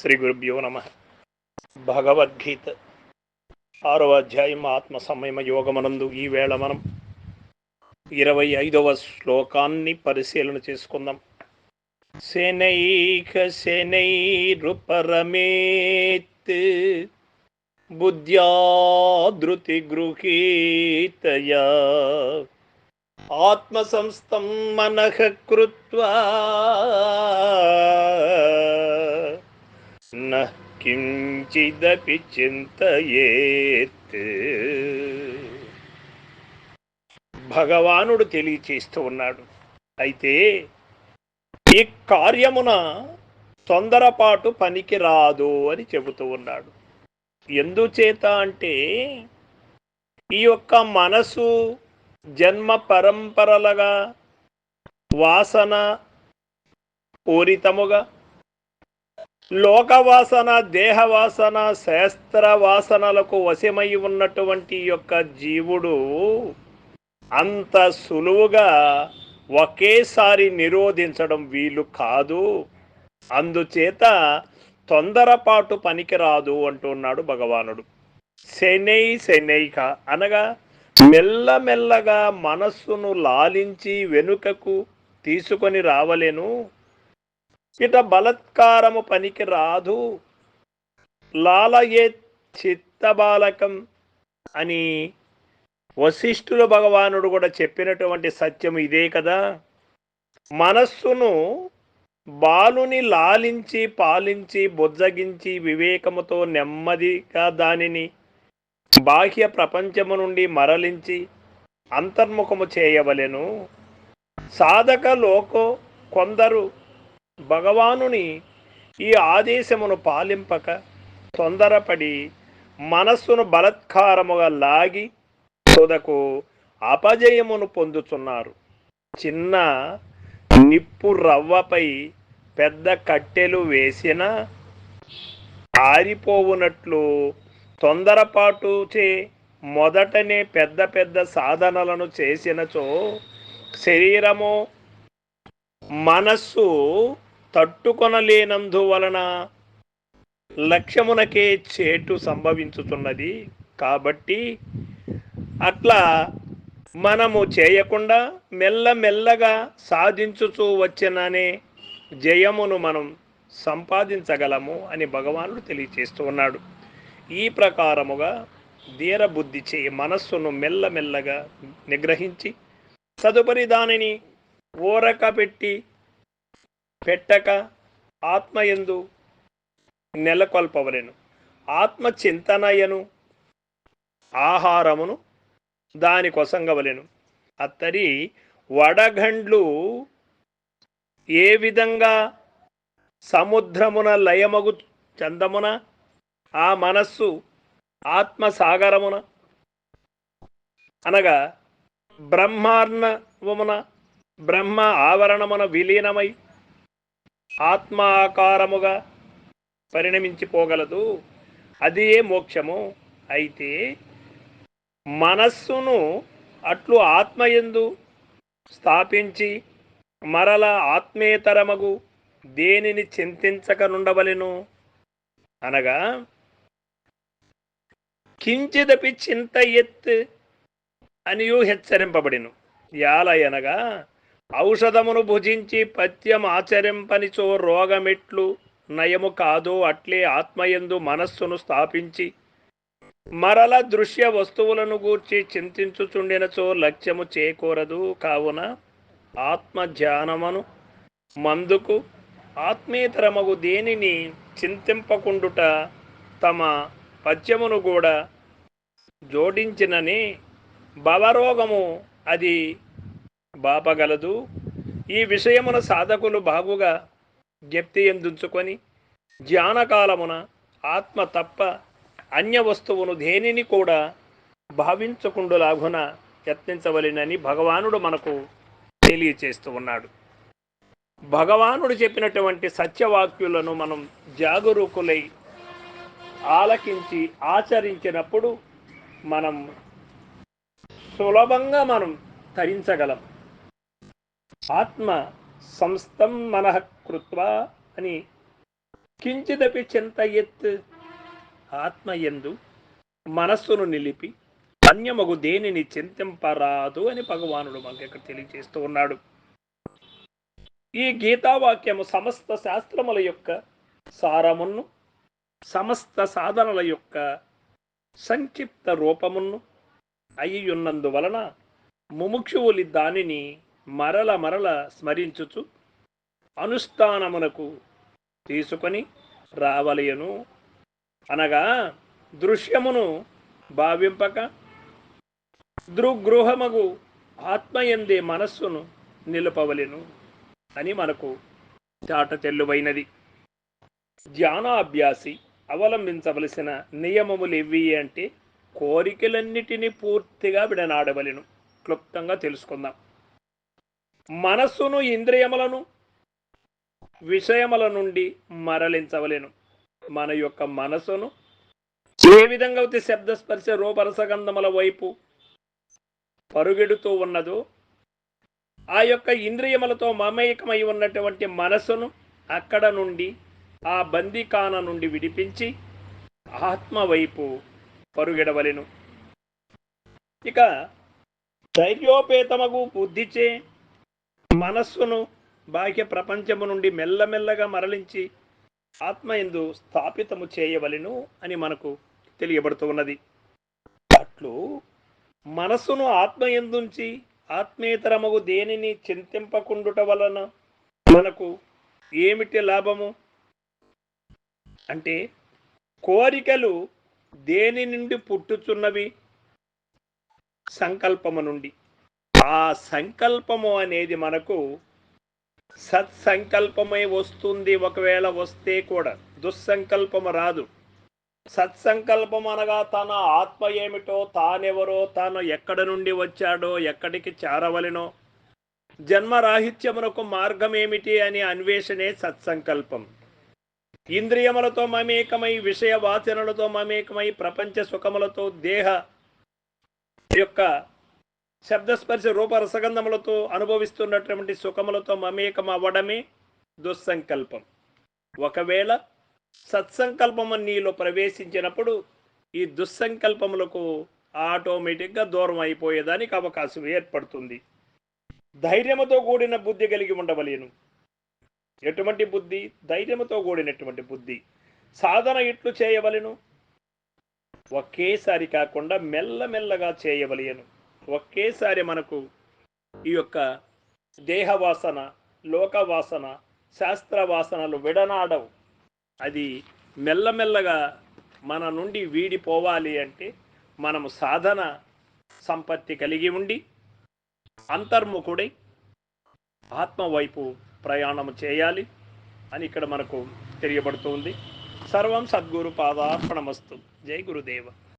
శ్రీ గురుభ్యో నమ. భగవద్గీత 6వ అధ్యాయం ఆత్మ సంయమ యోగమనందు ఈవేళ మనం 25వ శ్లోకాన్ని పరిశీలన చేసుకుందాం. శనైక శనైరుపరమేత్ బుద్ధ్యాధృతి గృహీతయా ఆత్మ సంస్థం మనః కృత్వా న కించిదపి చింతయేత్. భగవానుడు తెలియచేస్తూ ఉన్నాడు. అయితే ఈ కార్యమున తొందరపాటు పనికి రాదు అని చెబుతూ ఉన్నాడు. ఎందుచేత అంటే ఈ యొక్క మనసు జన్మ పరంపరలుగా వాసన పూరితముగా లోకవాసన, దేహవాసన, శాస్త్ర వాసనలకు వశమై ఉన్నటువంటి యొక్క జీవుడు అంత సులువుగా ఒకేసారి నిరోధించడం వీలు కాదు. అందుచేత తొందరపాటు పనికిరాదు అంటున్నాడు భగవానుడు. శనైక అనగా మెల్లమెల్లగా మనస్సును లాలించి వెనుకకు తీసుకొని రావలేను. ఇట బలత్కారము పనికి రాదు. లాలయే చిత్తబాలకం అని వశిష్ఠుల భగవానుడు కూడా చెప్పినటువంటి సత్యం ఇదే కదా. మనస్సును బాలుని లాలించి పాలించి బుజ్జగించి వివేకముతో నెమ్మదిగా దానిని బాహ్య ప్రపంచము నుండి మరలించి అంతర్ముఖము చేయవలెను. సాధక లోకో కొందరు భగవానుని ఈ ఆదేశమును పాలింపక తొందరపడి మనస్సును బలత్కారముగా లాగి తుదకు అపజయమును పొందుతున్నారు. చిన్న నిప్పు రవ్వపై పెద్ద కట్టెలు వేసిన ఆరిపోవునట్లు తొందరపాటు మొదటనే పెద్ద పెద్ద సాధనలను చేసినచో శరీరము మనస్సు తట్టుకొనలేనందువలన లక్ష్యమునకే చేటు సంభవించుతున్నది. కాబట్టి అట్లా మనము చేయకుండా మెల్లమెల్లగా సాధించుచూ వచ్చిననే జయమును మనం సంపాదించగలము అని భగవానుడు తెలియచేస్తూ ఉన్నాడు. ఈ ప్రకారముగా ధీరబుద్ధి మనస్సును మెల్లమెల్లగా నిగ్రహించి తదుపరి దానిని ఓరక పెట్టక ఆత్మయందు నెలకొల్పవలెను. ఆత్మ చింతనయను ఆహారమును దాని కొసంగవలెను. అత్తరి వడగండ్లు ఏ విధంగా సముద్రమున లయమగు చందమున ఆ మనస్సు ఆత్మసాగరమున అనగా బ్రహ్మ ఆవరణమున విలీనమై ఆత్మాకారముగా పరిణమించిపోగలదు. అదే మోక్షము. అయితే మనస్సును అట్లు ఆత్మయందు స్థాపించి మరల ఆత్మేతరమగు దేనిని చింతించక నుండవలెను అనగా కించిదపి చింతయెత్ అనియు హెచ్చరింపబడిను. యాలయనగా ఔషధమును భుజించి పథ్యం ఆచరింపనిచో రోగమెట్లు నయము కాదో అట్లే ఆత్మయందు మనస్సును స్థాపించి మరల దృశ్య వస్తువులను గూర్చి చింతించుచుండినచో లక్ష్యము చేకూరదు. కావున ఆత్మధ్యానమును మందుకు ఆత్మేతరమగు దేనిని చింతింపకుండుట తమ పథ్యమును కూడా జోడించినని భవరోగము అది బాపగలదు. ఈ విషయమున సాధకులు బాగుగా జ్ఞప్తి ఎందుకొని ధ్యానకాలమున ఆత్మ తప్ప అన్య వస్తువును దేనిని కూడా భావించకుండులాగున యత్నించవలెనని భగవానుడు మనకు తెలియచేస్తూ ఉన్నాడు. భగవానుడు చెప్పినటువంటి సత్యవాక్యులను మనం జాగరూకులై ఆలకించి ఆచరించినప్పుడు మనం సులభంగా మనం తరించగలం. ఆత్మ సంస్థం మనః కృత్వా అని కించిదపి చింతయెత్ ఆత్మయందు మనస్సును నిలిపి అన్యమగు దేనిని చింతింపరాదు అని భగవానుడు మనకి ఇక్కడ తెలియజేస్తూ ఉన్నాడు. ఈ గీతావాక్యము సమస్త శాస్త్రముల యొక్క సారమును, సమస్త సాధనల యొక్క సంక్షిప్త రూపమును అయ్యున్నందువలన ముముక్షువులి దానిని మరల మరల స్మరించుచు అనుష్ఠానమునకు తీసుకొని రావలయను. అనగా దృశ్యమును భావింపక దృగృహమగు ఆత్మయందే మనస్సును నిలుపవలెను అని మనకు చాట చెల్లువైనది. ధ్యానాభ్యాసి అవలంబించవలసిన నియమములు ఎవి అంటే కోరికలన్నిటినీ పూర్తిగా విడనాడవలెను. క్లుప్తంగా తెలుసుకుందాం. మనస్సును ఇంద్రియములను విషయముల నుండి మరలించవలెను. మన యొక్క మనసును ఏ విధంగా అయితే శబ్దస్పర్శ రూపరసగంధముల వైపు పరుగెడుతూ ఉన్నదో ఆ యొక్క ఇంద్రియములతో మమేకమై ఉన్నటువంటి మనసును అక్కడ నుండి ఆ బందీకాన నుండి విడిపించి ఆత్మ వైపు పరుగెడవలెను. ఇక ధైర్యోపేతమగు బుద్ధిచే మనస్సును బాహ్య ప్రపంచము నుండి మెల్లమెల్లగా మరలించి ఆత్మయందు స్థాపితము చేయవలెను అని మనకు తెలియబడుతూ ఉన్నది. అట్లు మనస్సును ఆత్మయందుంచి ఆత్మేతరమగు దేనిని చింతింపకుండుట వలన మనకు ఏమిటి లాభము అంటే, కోరికలు దేని నుండి పుట్టుచున్నవి? సంకల్పము నుండి. ఆ సంకల్పము అనేది మనకు సత్సంకల్పమై వస్తుంది. ఒకవేళ వస్తే కూడా దుస్సంకల్పము రాదు. సత్సంకల్పం అనగా తన ఆత్మ ఏమిటో, తానెవరో, తాను ఎక్కడ నుండి వచ్చాడో, ఎక్కడికి చేరవలెనో, జన్మరాహిత్యమునకు మార్గం ఏమిటి అని అన్వేషణే సత్సంకల్పం. ఇంద్రియములతో మమేకమై, విషయ వాసనలతో మమేకమై, ప్రపంచ సుఖములతో, దేహ యొక్క శబ్దస్పర్శ రూప రసగంధములతో అనుభవిస్తున్నటువంటి సుఖములతో మమేకం అవ్వడమే దుస్సంకల్పం. ఒకవేళ సత్సంకల్పము నీలో ప్రవేశించినప్పుడు ఈ దుస్సంకల్పములకు ఆటోమేటిక్గా దూరం అయిపోయేదానికి అవకాశం ఏర్పడుతుంది. ధైర్యముతో కూడిన బుద్ధి కలిగి ఉండవలేను. ఎటువంటి బుద్ధి? ధైర్యముతో కూడినటువంటి బుద్ధి. సాధన ఇట్లు చేయవలెను, ఒకేసారి కాకుండా మెల్లమెల్లగా చేయవలెను. ఒకేసారి మనకు ఈ యొక్క దేహవాసన, లోకవాసన, శాస్త్రవాసనలు విడనాడవు. అది మెల్లమెల్లగా మన నుండి వీడిపోవాలి అంటే మనము సాధన సంపత్తి కలిగి ఉండి అంతర్ముఖుడై ఆత్మ వైపు ప్రయాణము చేయాలి అని ఇక్కడ మనకు తెలియబడుతుంది. సర్వం సద్గురు పాదార్పణమస్తు. జై గురుదేవ.